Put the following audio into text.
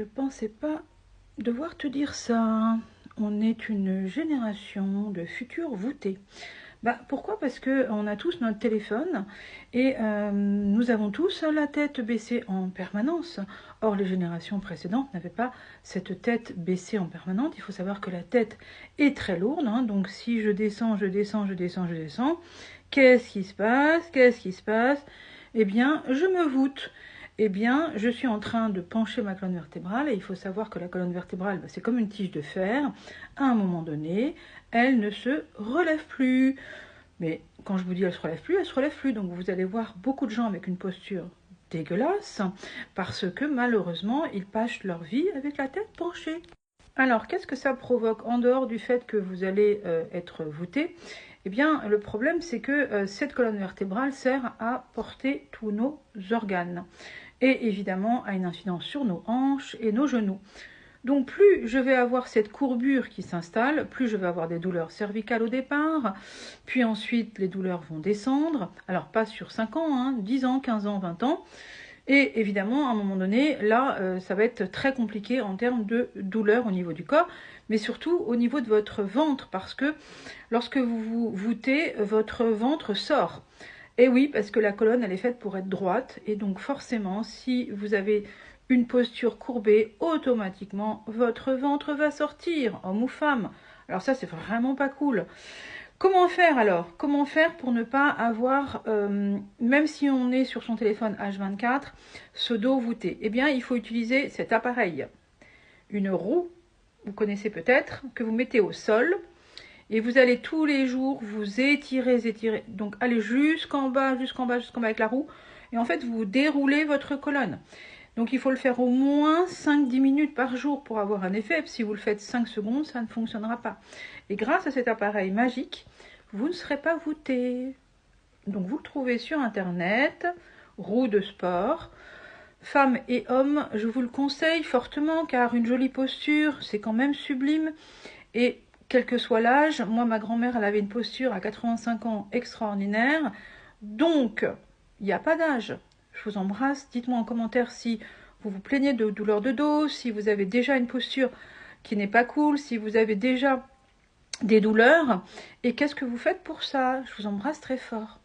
Je pensais pas devoir te dire ça. On est une génération de futurs voûtés. Pourquoi? Parce que on a tous notre téléphone et nous avons tous la tête baissée en permanence. Or, les générations précédentes n'avaient pas cette tête baissée en permanence. Il faut savoir que la tête est très lourde, hein. Donc si je descends, je descends, je descends, je descends, qu'est-ce qui se passe? Qu'est-ce qui se passe? Eh bien, je me voûte. Eh bien, je suis en train de pencher ma colonne vertébrale et il faut savoir que la colonne vertébrale, c'est comme une tige de fer. À un moment donné, elle ne se relève plus. Mais quand je vous dis elle se relève plus, elle se relève plus. Donc vous allez voir beaucoup de gens avec une posture dégueulasse parce que malheureusement, ils passent leur vie avec la tête penchée. Alors, qu'est-ce que ça provoque en dehors du fait que vous allez être voûté? Eh bien, le problème, c'est que cette colonne vertébrale sert à porter tous nos organes et évidemment a une incidence sur nos hanches et nos genoux. Donc plus je vais avoir cette courbure qui s'installe, plus je vais avoir des douleurs cervicales au départ, puis ensuite les douleurs vont descendre, alors pas sur 5 ans, hein, 10 ans, 15 ans, 20 ans, et évidemment à un moment donné, là ça va être très compliqué en termes de douleur au niveau du corps, mais surtout au niveau de votre ventre, parce que lorsque vous vous voûtez, votre ventre sort. Et oui, parce que la colonne, elle est faite pour être droite, et donc forcément, si vous avez une posture courbée, automatiquement, votre ventre va sortir, homme ou femme. Alors ça, c'est vraiment pas cool. Comment faire alors? Comment faire pour ne pas avoir, même si on est sur son téléphone H24, ce dos voûté? Eh bien, il faut utiliser cet appareil. Une roue, vous connaissez peut-être, que vous mettez au sol, et vous allez tous les jours vous étirer. Donc allez jusqu'en bas avec la roue. Et en fait, vous déroulez votre colonne. Donc il faut le faire au moins 5-10 minutes par jour pour avoir un effet. Si vous le faites 5 secondes, ça ne fonctionnera pas. Et grâce à cet appareil magique, vous ne serez pas voûté. Donc vous le trouvez sur Internet, roue de sport. Femmes et hommes, je vous le conseille fortement car une jolie posture, c'est quand même sublime. Et quel que soit l'âge, moi ma grand-mère elle avait une posture à 85 ans extraordinaire, donc il n'y a pas d'âge. Je vous embrasse, dites-moi en commentaire si vous vous plaignez de douleurs de dos, si vous avez déjà une posture qui n'est pas cool, si vous avez déjà des douleurs, et qu'est-ce que vous faites pour ça? Je vous embrasse très fort.